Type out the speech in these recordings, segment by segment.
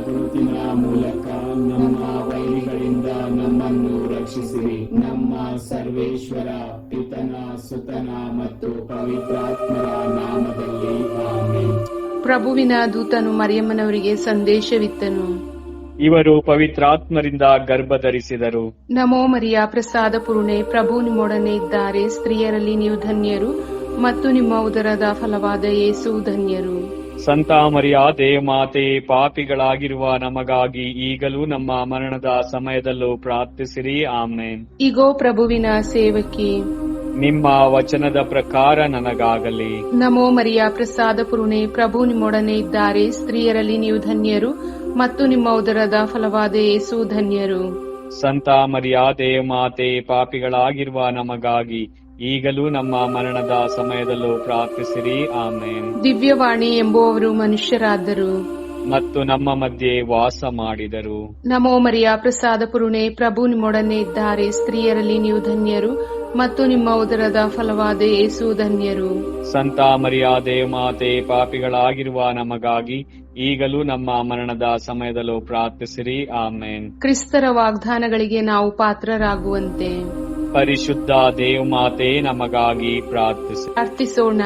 ಗುರುತಿನ ಮೂಲಕ ನಮ್ಮ ವೈರಿಗಳಿಂದ ನಮ್ಮನ್ನು ರಕ್ಷಿಸಿರಿ. ನಮ್ಮ ಸರ್ವೇಶ್ವರ ಪಿತನ ಸುತನ ಮತ್ತು ಪವಿತ್ರಾತ್ಮರ ನಾಮದಲ್ಲಿ ಆಮೆನ್. ಪ್ರಭುವಿನ ದೂತನು ಮರಿಯಮ್ಮನವರಿಗೆ ಸಂದೇಶವಿತ್ತನು. ಇವರು ಪವಿತ್ರಾತ್ಮರಿಂದ ಗರ್ಭಧರಿಸಿದರು. ನಮೋ ಮರಿಯ ಪ್ರಸಾದ ಪೂರ್ಣೆ, ಪ್ರಭು ನಿಮ್ಮೊಡನೆ ಇದ್ದಾರೆ. ಸ್ತ್ರೀಯರಲ್ಲಿ ನೀವು ಧನ್ಯರು ಮತ್ತು ನಿಮ್ಮ ಉದರದ ಫಲವಾದ ಯೇಸು ಧನ್ಯರು. ಸಂತ ಮರಿಯಾದೆ ಮಾತೆ, ಪಾಪಿಗಳಾಗಿರುವ ನಮಗಾಗಿ ಈಗಲೂ ನಮ್ಮ ಮರಣದ ಸಮಯದಲ್ಲೂ ಪ್ರಾರ್ಥಿಸಿರಿ. ಆಮೆನ್. ಇಗೋ ಪ್ರಭುವಿನ ಸೇವಕಿ, ನಿಮ್ಮ ವಚನದ ಪ್ರಕಾರ ನನಗಾಗಲಿ. ನಮೋ ಮರಿಯ ಪ್ರಸಾದ ಪೂರ್ಣೆ, ಪ್ರಭು ನಿಮ್ಮೊಡನೆ ಇದ್ದಾರೆ. ಸ್ತ್ರೀಯರಲ್ಲಿ ನೀವು ಧನ್ಯರು ಮತ್ತು ನಿಮ್ಮ ಉದರದ ಫಲವಾದ ಯೇಸು ಧನ್ಯರು. ಸಂತ ಮರಿಯಾದೆ ಮಾತೆ, ಪಾಪಿಗಳಾಗಿರುವ ನಮಗಾಗಿ ಈಗಲೂ ನಮ್ಮ ಮರಣದ ಸಮಯದಲ್ಲೂ ಪ್ರಾರ್ಥಿಸಿರಿ. ಆಮೇನ್. ದಿವ್ಯವಾಣಿ ಎಂಬುವವರು ಮನುಷ್ಯರಾದರು ಮತ್ತು ನಮ್ಮ ಮಧ್ಯೆ ವಾಸ ಮಾಡಿದರು. ನಮೋ ಮರಿಯ ಪ್ರಸಾದ ಪೂರ್ಣೆ, ಪ್ರಭು ನಿಮ್ಮೊಡನೆ ಇದ್ದಾರೆ. ಸ್ತ್ರೀಯರಲ್ಲಿ ನೀವು ಧನ್ಯರು ಮತ್ತು ನಿಮ್ಮ ಉದರದ ಫಲವಾದ ಯೇಸು ಧನ್ಯರು. ಸಂತ ಮರಿಯಾದೆ ಮಾತೆ, ಪಾಪಿಗಳಾಗಿರುವ ನಮಗಾಗಿ ಈಗಲೂ ನಮ್ಮ ಮರಣದ ಸಮಯದಲ್ಲೂ ಪ್ರಾರ್ಥಿಸಿರಿ. ಆಮೇನ್. ಕ್ರಿಸ್ತರ ವಾಗ್ದಾನಗಳಿಗೆ ನಾವು ಪಾತ್ರರಾಗುವಂತೆ ಪರಿಶುದ್ಧ ದೇವಮಾತೆ ನಮಗಾಗಿ ಪ್ರಾರ್ಥಿಸೋಣ.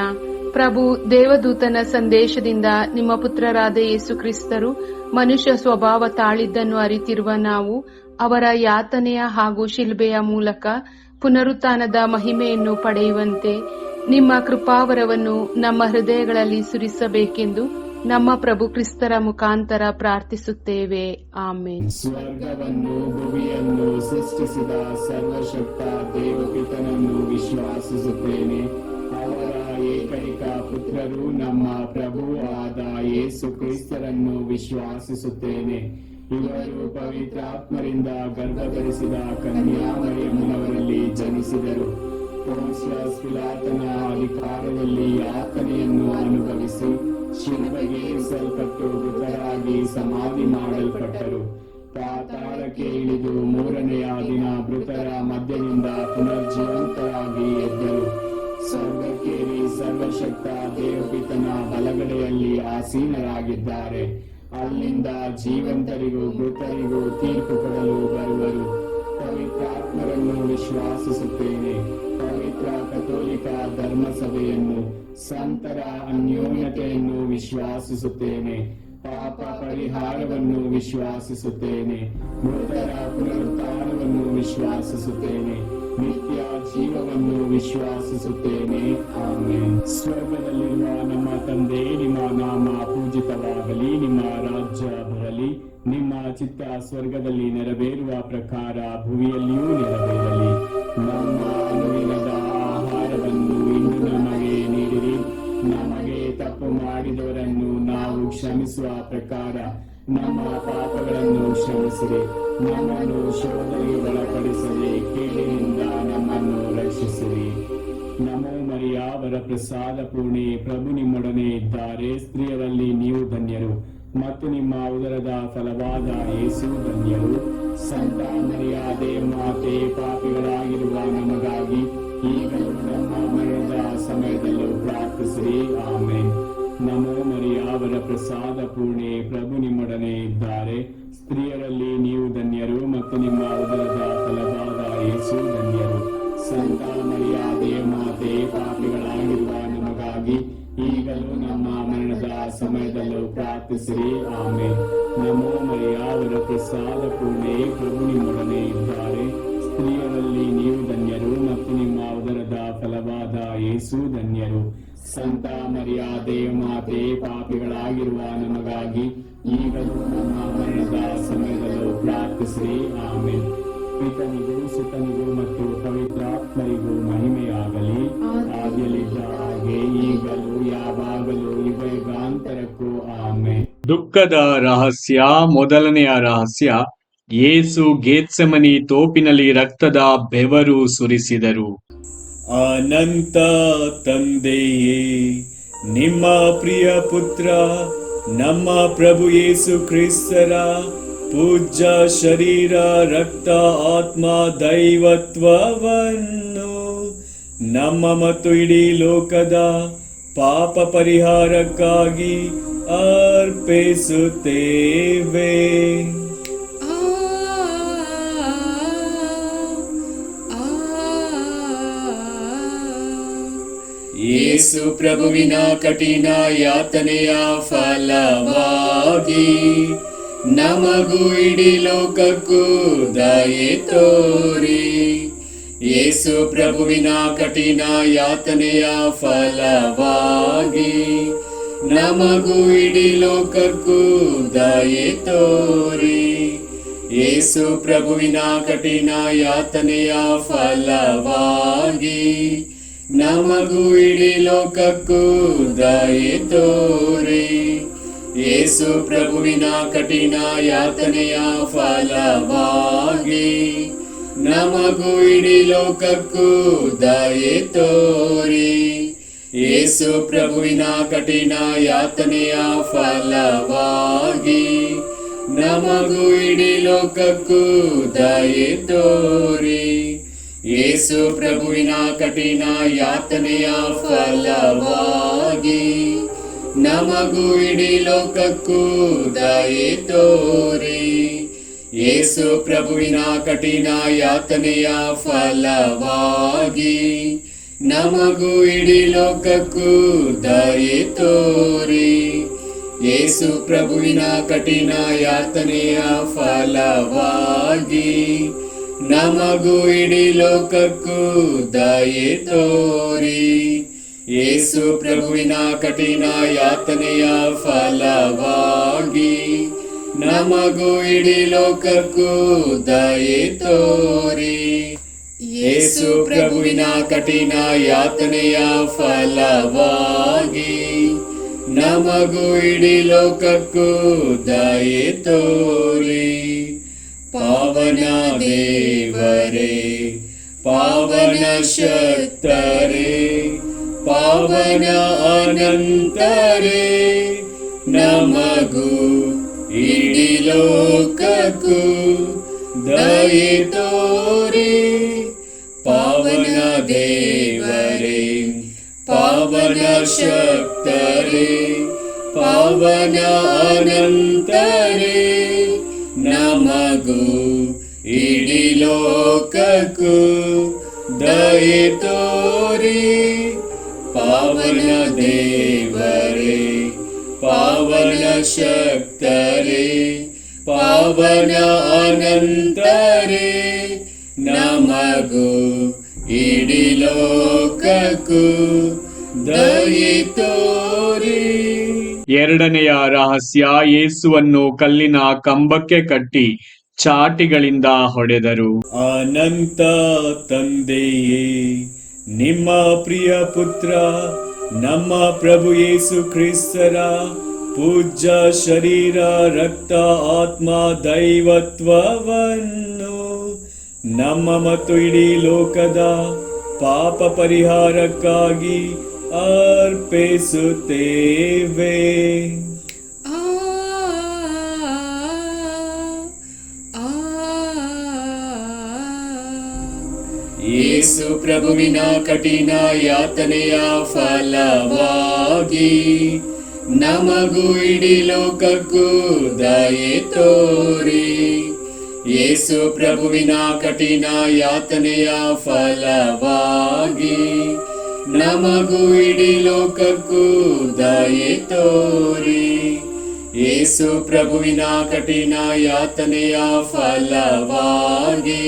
ಪ್ರಭು ದೇವದೂತನ ಸಂದೇಶದಿಂದ ನಿಮ್ಮ ಪುತ್ರರಾದ ಯೇಸು ಕ್ರಿಸ್ತರು ಮನುಷ್ಯ ಸ್ವಭಾವ ತಾಳಿದ್ದನ್ನು ಅರಿತಿರುವ ನಾವು ಅವರ ಯಾತನೆಯ ಹಾಗೂ ಶಿಲ್ಬೆಯ ಮೂಲಕ ಪುನರುತ್ಥಾನದ ಮಹಿಮೆಯನ್ನು ಪಡೆಯುವಂತೆ ನಿಮ್ಮ ಕೃಪಾವರವನ್ನು ನಮ್ಮ ಹೃದಯಗಳಲ್ಲಿ ಸುರಿಸಬೇಕೆಂದು ನಮ್ಮ ಪ್ರಭು ಕ್ರಿಸ್ತರ ಮುಖಾಂತರ ಪ್ರಾರ್ಥಿಸುತ್ತೇವೆ. ಆಮೆನ್. ಸ್ವರ್ಗವನ್ನು ಭೂಮಿಯನ್ನು ಸೃಷ್ಟಿಸಿದ ಸರ್ವಶಕ್ತ ದೇವಪಿತನನ್ನು ವಿಶ್ವಾಸಿಸುತ್ತೇನೆ. ಅವರ ಏಕೈಕ ಪುತ್ರರು ನಮ್ಮ ಪ್ರಭು ಆದ ಯೇಸು ಕ್ರಿಸ್ತರನ್ನು ವಿಶ್ವಾಸಿಸುತ್ತೇನೆ. ಇವರು ಪವಿತ್ರಾತ್ಮರಿಂದ ಗರ್ಭಧರಿಸಿದ ಕನ್ಯಾಮರಿಯಮ್ಮನವರಲ್ಲಿ ಜನಿಸಿದರು. ಪೋನ್ಸಿಯಸ್ ಪಿಲಾತನ ಅಧಿಕಾರದಲ್ಲಿ ಯಾತನೆಯನ್ನು ಅನುಭವಿಸಿ ಶಿಲುಬೆಗೆ ಏರಿಸಲ್ಪಟ್ಟು ಮೃತರಾಗಿ ಸಮಾಧಿ ಮಾಡಲ್ಪಟ್ಟರು. ಪಾತಾಳಕ್ಕೆ ಇಳಿದು ಮೂರನೆಯ ದಿನ ಮೃತರ ಮಧ್ಯದಿಂದ ಪುನರ್ಜೀವಂತರಾಗಿ ಎದ್ದರು. ಸ್ವರ್ಗಕ್ಕೇರಿ ಸರ್ವಶಕ್ತ ದೇವಪಿತನ ಬಲಗಡೆಯಲ್ಲಿ ಆಸೀನರಾಗಿದ್ದಾರೆ. ಅಲ್ಲಿಂದ ಜೀವಂತರಿಗೂ ಮೃತರಿಗೂ ತೀರ್ಪು ಕೊಡಲು ಬರುವರು. ಪವಿತ್ರಾತ್ಮರನ್ನು ವಿಶ್ವಾಸಿಸುತ್ತೇನೆ. ಪವಿತ್ರ ಕಥೋಲಿಕ ಧರ್ಮಸಭೆಯನ್ನು, ಸಂತರ ಅನ್ಯೋನ್ಯತೆಯನ್ನು ವಿಶ್ವಾಸಿಸುತ್ತೇನೆ. ಪಾಪ ಪರಿಹಾರವನ್ನು ವಿಶ್ವಾಸಿಸುತ್ತೇನೆ. ಮೃತರ ಪುನರುತ್ಥಾನವನ್ನು ವಿಶ್ವಾಸಿಸುತ್ತೇನೆ. ನಿತ್ಯ ಜೀವವನ್ನು ವಿಶ್ವಾಸಿಸುತ್ತೇನೆ. ಆಮೆನ್. ಸ್ವರ್ಗದಲ್ಲಿರುವ ನಮ್ಮ ತಂದೆ, ನಿಮ್ಮ ನಾಮ ಪೂಜಿತವಾಗಲಿ. ನಿಮ್ಮ ರಾಜ್ಯ ಬರಲಿ. ನಿಮ್ಮ ಚಿತ್ತ ಸ್ವರ್ಗದಲ್ಲಿ ನೆರವೇರುವ ಪ್ರಕಾರ ಭೂಮಿಯಲ್ಲಿಯೂ ನೆರವೇರಲಿ. ನಮ್ಮ ಅನುದಿನದ ಆಹಾರವನ್ನು ಇಂದು ನಮಗೆ ನೀಡಿರಿ. ನಮಗೆ ತಪ್ಪು ಮಾಡಿದವರನ್ನು ನಾವು ಕ್ಷಮಿಸುವ ಪ್ರಕಾರ ನಮ್ಮ ಪಾಪಗಳನ್ನು ಕ್ಷಮಿಸಿರಿ. ನಮ್ಮನ್ನು ಶೋಧನೆಗೆ ಒಳಪಡಿಸದೆ ಕೇಳಿನಿಂದ ನಮ್ಮನ್ನು ರಕ್ಷಿಸಿರಿ. ನಮೋ ಮರಿಯ ವರ ಪ್ರಸಾದ ಪೂರ್ಣೆ, ಪ್ರಭು ನಿಮ್ಮೊಡನೆ ಇದ್ದಾರೆ. ಸ್ತ್ರೀಯರಲ್ಲಿ ನೀವು ಧನ್ಯರು ಮತ್ತು ನಿಮ್ಮ ಉದರದ ಫಲವಾದ ಯೇಸು ಧನ್ಯರು. ಸಂತ ಮರಿಯಾದೆ ಮಾತೆ, ಪಾಪಿಗಳಾಗಿರುವ ನಮಗಾಗಿ ಈಗಲೂ ನಮ್ಮ ಮರಣದ ಸಮಯದಲ್ಲೂ ಪ್ರಾರ್ಥಿಸಿರಿ. ಆಮೆನ್. ನಮೋ ಮರಿಯ ವರ ಪ್ರಸಾದ ಪೂರ್ಣೆ, ಪ್ರಭು ನಿಮ್ಮೊಡನೆ ಇದ್ದಾರೆ. ಸ್ತ್ರೀಯರಲ್ಲಿ ನೀವು ಧನ್ಯರು ಮತ್ತು ನಿಮ್ಮ ಉದರದ ಫಲವಾದ ಯೇಸು ಧನ್ಯರು. ಸಂತ ಮರಿಯಾದೆ ಮಾತೆ, ಪಾಪಿಗಳಾಗಿರುವ ನಮಗಾಗಿ ಈಗಲೂ ನಮ್ಮ ಮರಣದ ಸಮಯದಲ್ಲೂ ಪ್ರಾರ್ಥಿಸಿರಿ. ಆಮೆನ್. ನಮೋ ಮರಿಯ ವರ ಪ್ರಸಾದ ಪೂರ್ಣೆ, ಪ್ರಭು ನಿಮ್ಮೊಡನೆ ಇದ್ದಾರೆ. ಸ್ತ್ರೀಯರಲ್ಲಿ ನೀವು ಧನ್ಯರು ಮತ್ತು ನಿಮ್ಮ ಉದರದ ಫಲವಾದ ಯೇಸು ಧನ್ಯರು. ಸಂತ ಮರಿಯಾದೆ ಮಾತೆ, ಪಾಪಿಗಳಾಗಿರುವ ನಮಗಾಗಿ ಈಗಲೂ ನಮ್ಮ ಮರಣದ ಸಮಯದಲ್ಲೂ ಪ್ರಾರ್ಥಿಸಿರಿ. ಆಮೆನ್. ಪಿತನಿಗೂ ಸುತನಿಗೂ ಮತ್ತು ಪವಿತ್ರಾತ್ಮರಿಗೂ ಮಹಿಮೆಯಾಗಲಿ. ಆದಿಯಲ್ಲಿದ್ದ ಹಾಗೆ ಈಗಲೂ ಯಾವಾಗಲೂ ಯುಗಯುಗಾಂತರಕ್ಕೂ ಆಮೆನ್. ದುಃಖದ ರಹಸ್ಯ. ಮೊದಲನೆಯ ರಹಸ್ಯ, ಯೇಸು ಗೆತ್ಸೆಮನಿ ತೋಪಿನಲ್ಲಿ ರಕ್ತದ ಬೆವರು ಸುರಿಸಿದರು. ಅನಂತ ತಂದೆಯೇ, ನಿಮ್ಮ ಪ್ರಿಯ ಪುತ್ರ ನಮ್ಮ ಪ್ರಭು ಯೇಸು ಕ್ರಿಸ್ತರ ಪೂಜ್ಯ ಶರೀರ, ರಕ್ತ, ಆತ್ಮ, ದೈವತ್ವವನ್ನು ನಮ್ಮ ಮತ್ತು ಇಡೀ ಲೋಕದ ಪಾಪ ಪರಿಹಾರಕ್ಕಾಗಿ ಅರ್ಪಿಸುತ್ತೇವೆ. ಯೇಸು ಪ್ರಭುವಿನ ಕಠಿಣ ಯಾತನೆಯ ಫಲವಾಗಿ ನಮಗೂ ಇಡೀ ಲೋಕಕ್ಕೂ ದಯೆ ತೋರಿ. ಯೇಸು ಪ್ರಭುವಿನ ಕಠಿಣ ಯಾತನೆಯ ಫಲವಾಗಿ ನಮಗೂ ಇಡೀ ಲೋಕಕ್ಕೂ ದಯೆ ತೋರಿ. ಯೇಸು ಪ್ರಭುವಿನ ಕಠಿಣ ಯಾತನೆಯ ಫಲವಾಗಿ ನಮಗೂ ಇಡೀ ಲೋಕಕ್ಕೂ ದಯೆ ತೋರಿ. ಯೇಸು ಪ್ರಭುವಿನ ಕಠಿಣ ಯಾತನೆಯ ಫಲವಾಗಿ ನಮಗೂ ಇಡೀ ಲೋಕಕ್ಕೂ ದಯೆ ತೋರಿ. ಯೇಸು ಪ್ರಭುವಿನ ಕಠಿಣ ಯಾತನೆಯ ಫಲವಾಗಿ ನಮಗೂ ಇಡೀ ಲೋಕಕ್ಕೂ ದಯೆ ತೋರಿ. ಯೇಸು ಪ್ರಭುವಿನ ಕಠಿಣ ಯಾತನೆಯ ಫಲವಾಗಿ ನಮಗೂ ಇಡೀ ಲೋಕಕ್ಕೂ ದಯೆ ತೋರಿ. ಯೇಸು ಪ್ರಭುವಿನ ಕಠಿಣ ಯಾತನೆಯ ಫಲವಾಗಿ ನಮಗೂ ಇಡೀ ಲೋಕಕ್ಕೂ ದಯೆ ತೋರಿ. ಯೇಸು ಪ್ರಭುವಿನ ಕಠಿಣ ಯಾತನೆಯ ಫಲವಾಗಿ ನಮಗೂ ಇಡೀ ಲೋಕಕ್ಕೂ ದಯೆ ತೋರಿ. ಯೇಸು ಪ್ರಭುವಿನ ಕಠಿಣ ಯಾತನೆಯ ಫಲವಾಗಿ ನಮಗೂ ಇಡೀ ಲೋಕಕ್ಕೂ ದಯೆ ತೋರಿ. ಯೇಸು ಪ್ರಭುವಿನ ಕಠಿಣ ಯಾತನೆಯ ಫಲವಾಗಿ ನಮಗೂ ಇಡೀ ಲೋಕಕ್ಕೂ ದಯೆ ತೋರಿ. ಪಾವನ ದೇವರೇ, ಪಾವನ ಶಕ್ತರೇ, ಪಾವನ ಅನಂತರೇ, ನಮಗೂ ಇಡೀ ಲೋಕಕ್ಕೂ ದಯೆ ತೋರಿ. ಪಾವನ ದೇವರೇ, ಪಾವನ ಶಕ್ತರೇ, ಪಾವನ ಅನಂತರೇ, ನಮಗೂ ಇಡೀ ಲೋಕಕ್ಕೂ ದಯೆ ತೋರಿ. ಪಾವನ ದೇವರೇ, ಪಾವನ ಶಕ್ತರೇ, ಪಾವನ ಅನಂತರೇ, ನಮಗೂ ಇಡೀ ಲೋಕಕ್ಕೂ ದಯೆ ತೋರಿ. ಎರಡನೆಯ ರಹಸ್ಯ, ಯೇಸುವನ್ನು ಕಲ್ಲಿನ ಕಂಬಕ್ಕೆ ಕಟ್ಟಿ ಚಾಟಿಗಳಿಂದ ಹೊಡೆದರು. ಅನಂತ ತಂದೆಯೇ, ನಿಮ್ಮ ಪ್ರಿಯ ಪುತ್ರ ನಮ್ಮ ಪ್ರಭು ಯೇಸು ಕ್ರಿಸ್ತರ ಪೂಜ್ಯ ಶರೀರ, ರಕ್ತ, ಆತ್ಮ, ದೈವತ್ವವನ್ನು ನಮ್ಮ ಮತ್ತು ಇಡೀ ಲೋಕದ ಪಾಪ ಪರಿಹಾರಕ್ಕಾಗಿ ಅರ್ಪಿಸುತ್ತೇವೆ. ಯೇಸು ಪ್ರಭುವಿನ ಕಠಿಣ ಯಾತನೆಯ ಫಲವಾಗಿ ನಮಗೂ ಇಡೀ ಲೋಕಕ್ಕೂ ದಯೆ ತೋರಿ. ಯೇಸು ಪ್ರಭುವಿನ ಕಠಿಣ ಯಾತನೆಯ ಫಲವಾಗಿ ನಮಗೂ ಇಡೀ ಲೋಕಕ್ಕೂ ದಯೆ ತೋರಿ. ಯೇಸು ಪ್ರಭುವಿನ ಕಠಿಣ ಯಾತನೆಯ ಫಲವಾಗಿ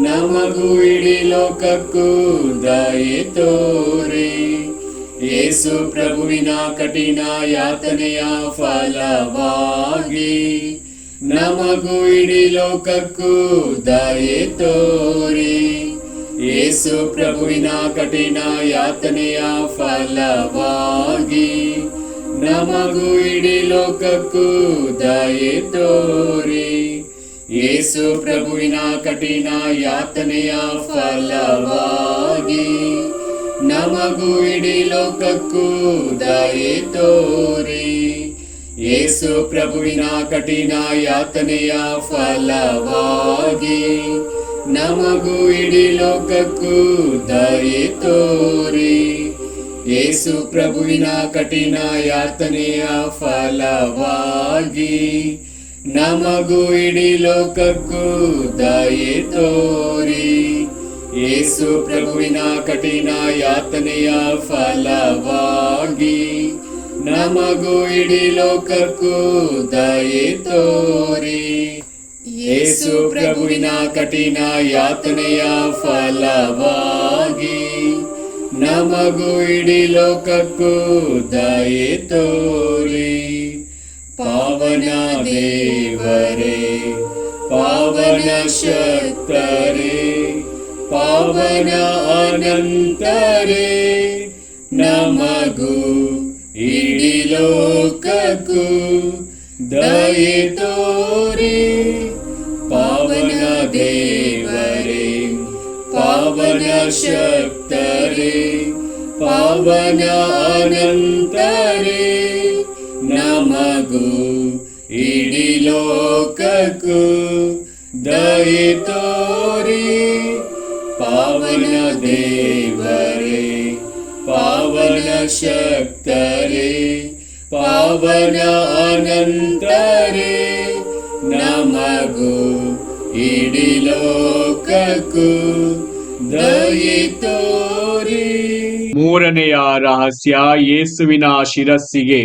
ನಮಗೂ ಇಡೀ ಲೋಕಕ್ಕೂ ದಯೆ ತೋರಿ. ಯೇಸು ಪ್ರಭುವಿನ ಕಠಿಣ ಯಾತನೆಯ ಫಲವಾಗಿ ನಮಗೂ ಇಡೀ ಲೋಕಕ್ಕೂ ದಯೆ ತೋರಿ. ಯೇಸು ಪ್ರಭುವಿನ ಕಠಿಣ ಯಾತನೆಯ ಫಲವಾಗಿ ನಮಗೂ ಇಡೀ ಲೋಕಕ್ಕೂ ದಯೆ ತೋರಿ. ಯೇಸು ಪ್ರಭುವಿನ ಕಠಿಣ ಯಾತನೆಯ ಫಲವಾಗಿ ನಮಗೂ ಇಡೀ ಲೋಕಕ್ಕೂ ದಯೆ ತೋರಿ. ಯೇಸು ಪ್ರಭುವಿನ ಕಠಿಣ ಯಾತನೆಯ ಫಲವಾಗಿ ನಮಗೂ ಇಡೀ ಲೋಕಕ್ಕೂ ದಯೆ ತೋರಿ. ಯೇಸು ಪ್ರಭುವಿನ ಕಠಿಣ ಯಾತನೆಯ ಫಲವಾಗಿ ನಮಗೂ ಇಡೀ ಲೋಕಕ್ಕೂ ದಯೆ ತೋರಿ. ಯೇಸು ಪ್ರಭುವಿನ ಕಠಿಣ ಯಾತನೆಯ ಫಲವಾಗಿ ನಮಗೂ ಇಡೀ ಲೋಕಕ್ಕೂ ದಯೆ ತೋರಿ. ಯೇಸು ಪ್ರಭುವಿನ ಕಠಿಣ ಯಾತನೆಯ ಫಲವಾಗಿ ನಮಗೂ ಇಡೀ ಲೋಕಕ್ಕೂ ದಯೆ ತೋರಿ. ಪಾವನ ದೇವರೇ, ಪಾವನ ಶಕ್ತರೇ, ಪಾವನ ಅನಂತರೇ, ನಮಗೂ ಇಡೀ ಲೋಕಕ್ಕೂ ದಯೆ ತೋರಿ. ಪಾವನ ದೇವರೇ, ಪಾವನ ಶಕ್ತರೇ, ಪಾವನ ಅನಂತರೇ, ನಮಗೂ ಇಡೀ ಲೋಕಕ್ಕೂ ದಯೆ ತೋರಿ. ಪಾವನ ದೇವರೇ, ಪಾವನ ಶಕ್ತರೇ, ಪಾವನ ಅನಂತರೇ, ನಮಗೂ ಇಡೀ ಲೋಕಕ್ಕೂ ದಯೆ ತೋರಿ. ಮೂರನೆಯ ರಹಸ್ಯ, ಯೇಸುವಿನ ಶಿರಸ್ಸಿಗೆ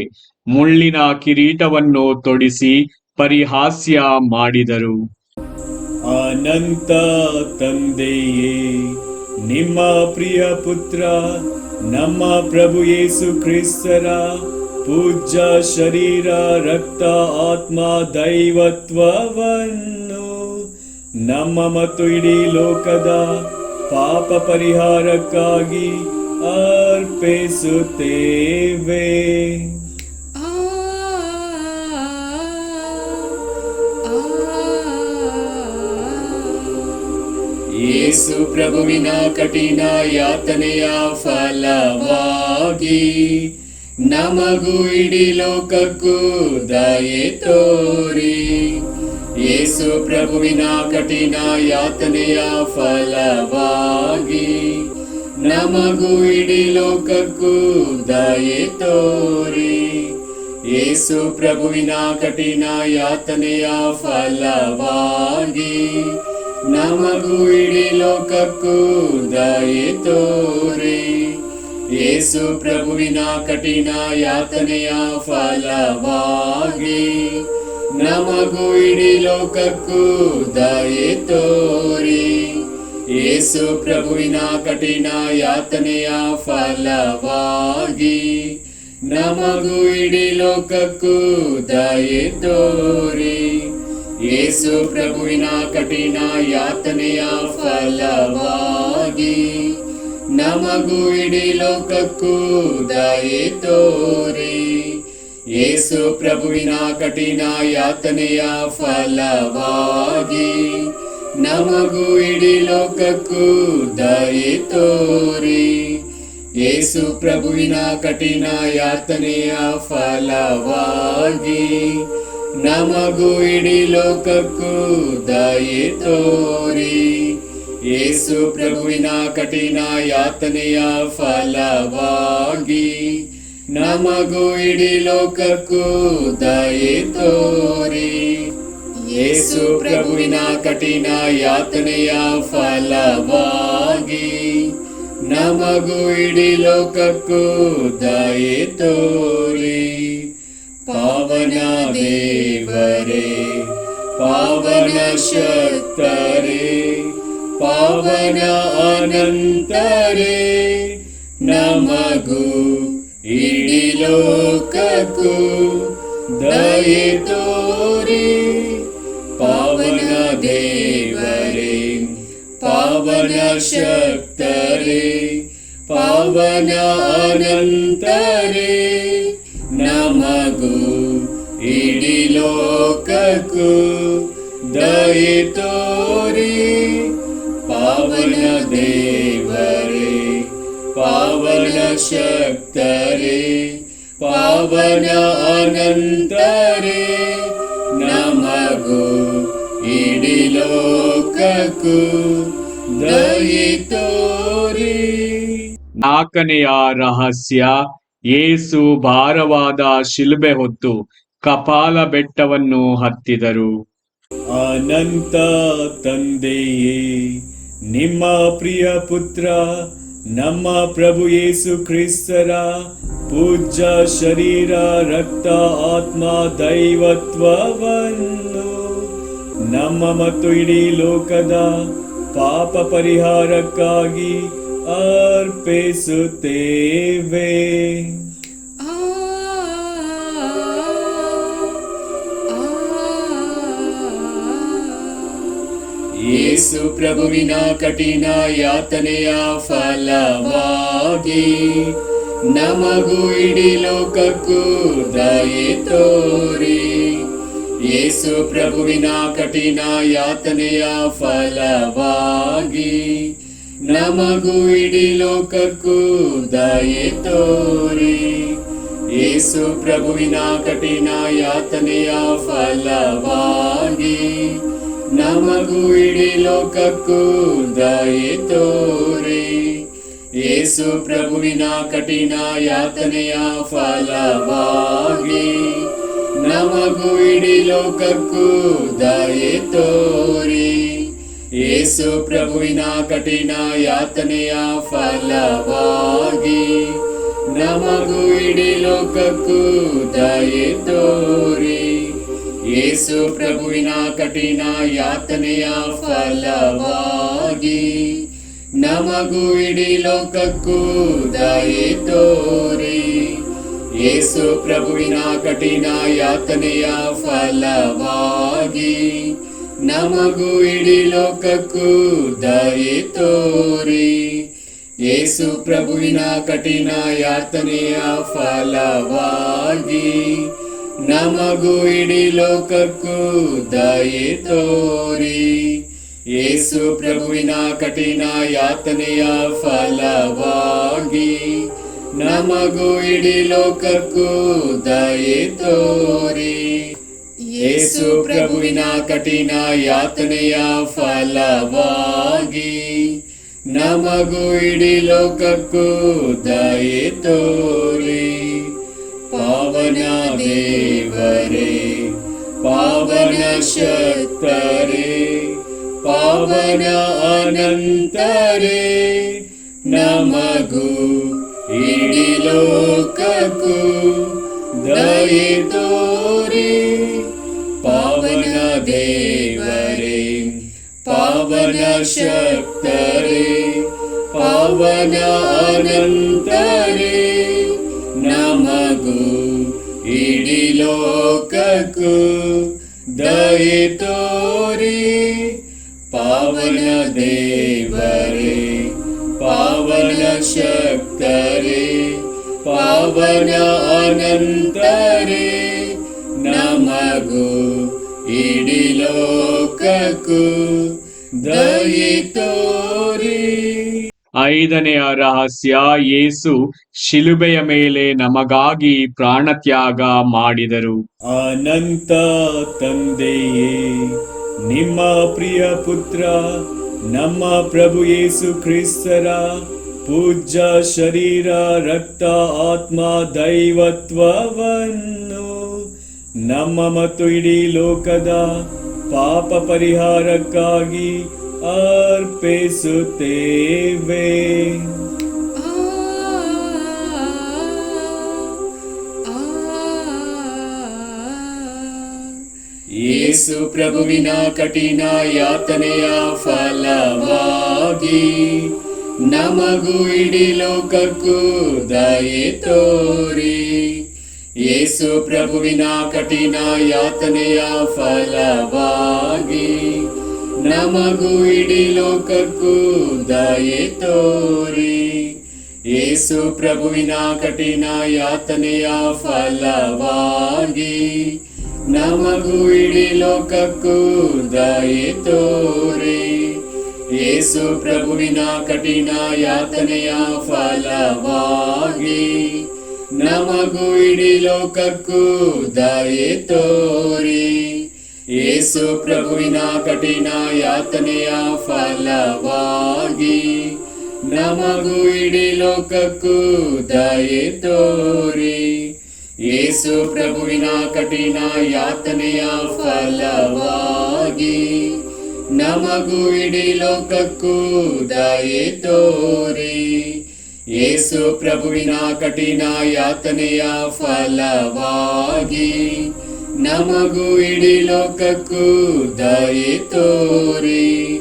ಮುಳ್ಳಿನ ಕಿರೀಟವನ್ನು ತೊಡಿಸಿ ಪರಿಹಾಸ್ಯ ಮಾಡಿದರು. ಅನಂತ ತಂದೆಯೇ, ನಿಮ್ಮ ಪ್ರಿಯ ಪುತ್ರ ನಮ್ಮ ಪ್ರಭು ಯೇಸು ಕ್ರಿಸ್ತರ ಪೂಜ್ಯ ಶರೀರ, ರಕ್ತ, ಆತ್ಮ, ದೈವತ್ವವನ್ನು ನಮ್ಮ ಮತ್ತು ಇಡೀ ಲೋಕದ ಪಾಪ ಪರಿಹಾರಕ್ಕಾಗಿ ಅರ್ಪಿಸುತ್ತೇವೆ. ಯೇಸು ಪ್ರಭುವಿನ ಕಠಿಣ ಯಾತನೆಯ ಫಲವಾಗಿ ನಮಗೂ ಇಡೀ ಲೋಕಕ್ಕೂ ದಯೆ ತೋರಿ. ಯೇಸು ಪ್ರಭುವಿನ ಕಠಿಣ ಯಾತನೆಯ ಫಲವಾಗಿ ನಮಗೂ ಇಡೀ ಲೋಕಕ್ಕೂ ದಯೆ ತೋರಿ. ಯೇಸು ಪ್ರಭುವಿನ ಕಠಿಣ ಯಾತನೆಯ ಫಲವಾಗಿ ನಮಗೂ ಇಡೀ ಲೋಕಕ್ಕೂ ದಯೆ ತೋರಿ. ಯೇಸು ಪ್ರಭುವಿನ ಕಠಿಣ ಯಾತನೆಯ ಫಲವಾಗಿ ನಮಗೂ ಇಡೀ ಲೋಕಕ್ಕೂ ದಯೆ ತೋರಿ. ಯೇಸು ಪ್ರಭುವಿನ ಕಠಿಣ ಯಾತನೆಯ ಫಲವಾಗಿ ನಮಗೂ ಇಡೀ ಲೋಕಕ್ಕೂ ದಯೆ ತೋರಿ. ಯೇಸು ಪ್ರಭುವಿನ ಕಠಿಣ ಯಾತನೆಯ ಫಲವಾಗಿ ನಮಗೂ ಇಡೀ ಲೋಕಕ್ಕೂ ದಯೆ ತೋರಿ. ಯೇಸು ಪ್ರಭುವಿನ ಕಠಿಣ ಯಾತನೆಯ ಫಲವಾಗಿ ನಮಗೂ ಇಡೀ ಲೋಕಕ್ಕೂ ದಯೆ ತೋರಿ. ಯೇಸು ಪ್ರಭುವಿನ ಕಠಿಣ ಯಾತನೆಯ ಫಲವಾಗಿ ನಮಗೂ ಇಡೀ ಲೋಕಕ್ಕೂ ದಯೆ ತೋರಿ. ಯೇಸು ಪ್ರಭುವಿನ ಕಠಿಣ ಯಾತನೆಯ ಫಲವಾಗಿ ನಮಗೂ ಇಡೀ ಲೋಕಕ್ಕೂ ದಯೆ ತೋರಿ. ಯೇಸು ಪ್ರಭುವಿನ ಕಠಿಣ ಯಾತನೆಯ ಫಲವಾಗಿ ನಮಗೂ ಇಡೀ ಲೋಕಕ್ಕೂ ದಯೆ ತೋರಿ. ಪಾವನ ದೇವರೇ, ಪಾವನ ಶಕ್ತರೇ, ಪಾವನ ಅನಂತರೇ, ನಮಗೂ ಇಡೀ ಲೋಕಕ್ಕೂ ದಯೆ ತೋರಿ. ಪಾವನ ದೇವರೇ, ಪಾವನ ಶಕ್ತರೇ, ಪಾವನ ಅನಂತರೇ, ನಮಗೂ ಇಡೀ ಲೋಕಕ್ಕೂ ದಯೆ ತೋರಿ. ಪಾವನ ದೇವರೇ, ಪಾವನ ಶಕ್ತರೇ, ಪಾವನ ಅನಂತರೇ, ನಮಗೂ ಇಡೀ ಲೋಕಕ್ಕೂ ದಯೆ ತೋರಿ. ನಾಲ್ಕನೆಯ ರಹಸ್ಯ, ಯೇಸು ಭಾರವಾದ ಶಿಲುಬೆ ಹೊತ್ತು ಕಪಾಲ ಬೆಟ್ಟವನ್ನು ಹತ್ತಿದರು. ಅನಂತ ತಂದೆಯೇ, ನಿಮ್ಮ ಪ್ರಿಯ ಪುತ್ರ ನಮ್ಮ ಪ್ರಭು ಯೇಸು ಕ್ರಿಸ್ತರ ಪೂಜ್ಯ ಶರೀರ, ರಕ್ತ, ಆತ್ಮ, ದೈವತ್ವವನ್ನು ನಮ್ಮ ಮತ್ತು ಇಡೀ ಲೋಕದ ಪಾಪ ಪರಿಹಾರಕ್ಕಾಗಿ ಅರ್ಪಿಸುತ್ತೇವೆ. ಯೇಸು ಪ್ರಭುವಿನ ಕಠಿಣ ಯಾತನೆಯ ಫಲವಾಗಿ ನಮಗೂ ಇಡೀ ಲೋಕಕ್ಕೂ ದಯೆ ತೋರಿ. ಯೇಸು ಪ್ರಭುವಿನ ಕಠಿಣ ಯಾತನೆಯ ಫಲವಾಗಿ ನಮಗೂ ಇಡೀ ಲೋಕಕ್ಕೂ ದಯೆ ತೋರಿ. ಯೇಸು ಪ್ರಭುವಿನ ಕಠಿಣ ಯಾತನೆಯ ಫಲವಾಗಿ ನಮಗೂ ಇಡೀ ಲೋಕಕ್ಕೂ ದಯೆ ತೋರಿ. ಯೇಸು ಪ್ರಭುವಿನ ಕಠಿಣ ಯಾತನೆಯ ಫಲವಾಗಿ ನಮಗೂ ಇಡೀ ಲೋಕಕ್ಕೂ ದಯೆ ತೋರಿ. ಯೇಸು ಪ್ರಭುವಿನ ಕಠಿಣ ಯಾತನೆಯ ಫಲವಾಗಿ ನಮಗೂ ಇಡೀ ಲೋಕಕ್ಕೂ ದಯೆ ತೋರಿ. ಯೇಸು ಪ್ರಭುವಿನ ಕಠಿಣ ಯಾತನೆಯ ಫಲವಾಗಿ ನಮಗೂ ಇಡೀ ಲೋಕಕ್ಕೂ ದಯೆ ತೋರಿ. ಯೇಸು ಪ್ರಭುವಿನ ಕಠಿಣ ಯಾತನೆಯ ಫಲವಾಗಿ ನಮಗೂ ಇಡೀ ಲೋಕಕ್ಕೂ ದಯೆ ತೋರಿ. ಯೇಸು ಪ್ರಭುವಿನ ಕಠಿಣ ಯಾತನೆಯ ಫಲವಾಗಿ ನಮಗೂ ಇಡೀ ಲೋಕಕ್ಕೂ ದಯೆ ತೋರಿ. ಯೇಸು ಪ್ರಭುವಿನ ಕಠಿಣ ಯಾತನೆಯ ಫಲವಾಗಿ ನಮಗೂ ಇಡೀ ಲೋಕಕ್ಕೂ ದಯೆ ತೋರಿ. ಯೇಸು ಪ್ರಭುವಿನ ಕಠಿಣ ಯಾತನೆಯ ಫಲವಾಗಿ ನಮಗೂ ಇಡೀ ಲೋಕಕ್ಕೂ ದಯೆ ತೋರಿ. ಪಾವನ ದೇವರೇ, ಪಾವನ ಶಕ್ತರೇ, ಪಾವನ ಅನಂತರೇ, ನಮಗೂ ಇಡೀ ಲೋಕಕ್ಕೂ ದಯೆ ತೋರಿ. ಪಾವನ ದೇವರೇ, ಪಾವನ ಶಕ್ತರೇ, ಪಾವನ ಅನಂತರೇ, ನಮಗೂ ಇಡೀ ಲೋಕಕ್ಕೂ ದಯೆ ತೋರಿ. ಪಾವನ ದೇವರೇ, ಪಾವನ ಶಕ್ತರೇ, ಪಾವನ ಅನಂತರೇ, ನಮಗೂ ಇಡೀ ಲೋಕಕ್ಕೂ ದಯೆ ತೋರಿ. ಐದನೆಯ ರಹಸ್ಯ, ಯೇಸು ಶಿಲುಬೆಯ ಮೇಲೆ ನಮಗಾಗಿ ಪ್ರಾಣತ್ಯಾಗ ಮಾಡಿದರು. ಅನಂತ ತಂದೆಯೇ, ನಿಮ್ಮ ಪ್ರಿಯ ಪುತ್ರ ನಮ್ಮ ಪ್ರಭು ಯೇಸು ಕ್ರಿಸ್ತರ ಪೂಜ್ಯ ಶರೀರ, ರಕ್ತ, ಆತ್ಮ, ದೈವತ್ವವನ್ನು ನಮ್ಮ ಮತ್ತು ಇಡೀ ಲೋಕದ ಪಾಪ ಪರಿಹಾರಕ್ಕಾಗಿ ಅರ್ಪಿಸುತ್ತೇವೆ. ಯೇಸು ಪ್ರಭುವಿನ ಕಠಿಣ ಯಾತನೆಯ ಫಲವಾಗಿ ನಮಗೂ ಇಡೀ ಲೋಕಕ್ಕೂ ದಯೆ ತೋರಿ. ಯೇಸು ಪ್ರಭುವಿನ ಕಠಿಣ ಯಾತನೆಯ ಫಲವಾಗಿ ನಮಗೂ ಇಡೀ ಲೋಕಕ್ಕೂ ದಯೆ ತೋರಿ. ಯೇಸು ಪ್ರಭುವಿನ ಕಠಿಣ ಯಾತನೆಯ ಫಲವಾಗಿ ನಮಗೂ ಇಡೀ ಲೋಕಕ್ಕೂ ದಯೆ ತೋರಿ. ಯೇಸು ಪ್ರಭುವಿನ ಕಠಿಣ ಯಾತನೆಯ ಫಲವಾಗಿ ನಮಗೂ ಇಡೀ ಲೋಕಕ್ಕೂ ದಯೆ ತೋರಿ. ಯೇಸು ಪ್ರಭುವಿನ ಕಠಿಣ ಯಾತನೆಯ ಫಲವಾಗಿ ನಮಗೂ ಇಡೀ ಲೋಕಕ್ಕೂ ದಯೆ ತೋರಿ. ಯೇಸು ಪ್ರಭುವಿನ ಕಠಿಣ ಯಾತನೆಯ ಫಲವಾಗಿ ನಮಗೂ ಇಡೀ ಲೋಕಕ್ಕೂ ದಯೆ ತೋರಿ. ಯೇಸು ಪ್ರಭುವಿನ ಕಠಿಣ ಯಾತನೆಯ ಫಲವಾಗಿ ನಮಗೂ ಇಡೀ ಲೋಕಕ್ಕೂ ದಯೆ ತೋರಿ.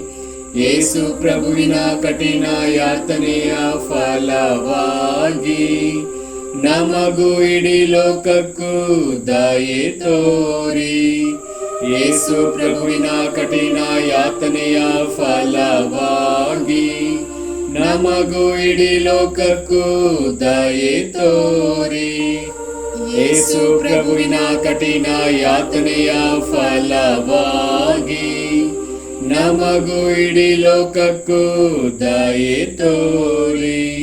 ಯೇಸು ಪ್ರಭುವಿನ ಕಠಿಣ ಯಾತನೆಯ ಫಲವಾಗಿ ನಮಗೂ ಇಡೀ ಲೋಕಕ್ಕೂ ದಯೆ ತೋರಿ. ಯೇಸು ಪ್ರಭುವಿನ ಕಠಿಣ ಯಾತನೆಯ ಫಲವಾಗಿ ನಮಗೂ ಇಡೀ ಲೋಕಕ್ಕೂ ದಯೆ ತೋರಿ. ಯೇಸು ಪ್ರಭುವಿನ ಕಠಿಣ ಯಾತನೆಯ ಫಲವಾಗಿ ನಮಗೂ ಇಡೀ ಲೋಕಕ್ಕೂ ದಯೆ ತೋರಿ.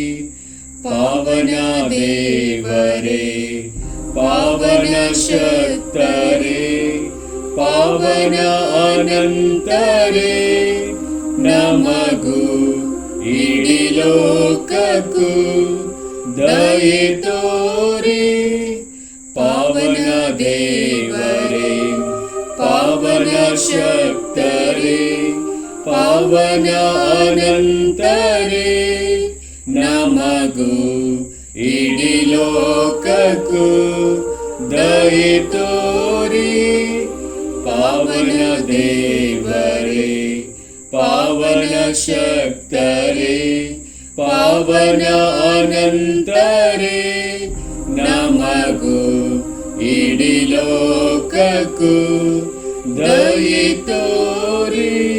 ಪಾವನ ದೇವರೇ, ಪಾವನ ಶಕ್ತರೇ, ಪಾವನ ಅನಂತರೇ, ನಮಗೂ ಇಡೀ ಲೋಕಕ್ಕೂ ದಯೆ ತೋರಿ. ಪಾವನ ದೇವರೇ, ಪಾವನ ಶಕ್ತರೇ, ಪಾವನ ಅನಂತರೇ, ನಮಗೂ ಇಡೀ ಲೋಕಕ್ಕೂ ದಯೆ ತೋರಿ. ಪಾವನ ದೇವರೇ, ಪಾವನ ಶಕ್ತರೇ, ಪಾವನ ಅನಂತರೇ, ನಮಗೂ ಇಡೀ ಲೋಕಕ್ಕೂ ದಯೆ ತೋರಿ.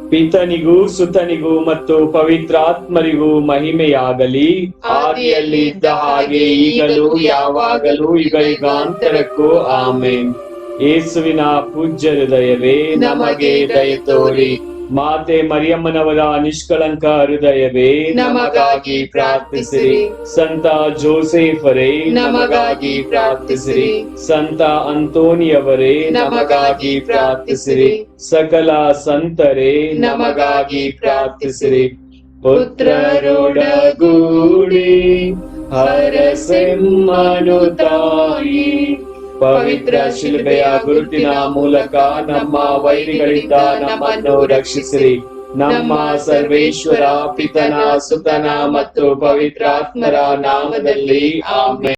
ಪಿತನಿಗೂ ಸುತನಿಗೂ ಮತ್ತು ಪವಿತ್ರಾತ್ಮರಿಗೂ ಮಹಿಮೆಯಾಗಲಿ. ಆದಿಯಲ್ಲಿ ಇದ್ದ ಹಾಗೆ ಈಗಲೂ ಯಾವಾಗಲೂ ಯುಗಯುಗಾಂತರಕ್ಕೂ ಆಮೆನ್. ಯೇಸುವಿನ ಪೂಜ್ಯ ಹೃದಯವೇ, ನಮಗೆ ದಯೆ ತೋರಿ. ಮಾತೆ ಮರಿಯಮ್ಮನವರ ನಿಷ್ಕಳಂಕ ಹೃದಯವೇ, ನಮಗಾಗಿ ಪ್ರಾರ್ಥಿಸಿರಿ. ಸಂತ ಜೋಸೆಫರೇ, ನಮಗಾಗಿ ಪ್ರಾರ್ಥಿಸಿರಿ. ಸಂತ ಅಂತೋನಿಯವರೇ, ನಮಗಾಗಿ ಪ್ರಾರ್ಥಿಸಿರಿ. ಸಕಲ ಸಂತರೇ, ನಮಗಾಗಿ ಪ್ರಾರ್ಥಿಸಿರಿ. ಪುತ್ರರೊಡಗೂಡಿ ಹರಸೆಮ್ಮನು ತಾಯಿ, ಪವಿತ್ರ ಶಿಲುಬೆಯ ಗುರುತಿನ ಮೂಲಕ ನಮ್ಮ ವೈರಿಗಳಿಂದ ನಮ್ಮನ್ನು ರಕ್ಷಿಸಿರಿ. ನಮ್ಮ ಸರ್ವೇಶ್ವರ ಪಿತನ ಸುತನ ಮತ್ತು ಪವಿತ್ರಾತ್ಮರ ನಾಮದಲ್ಲಿ ಆಮೆನ್.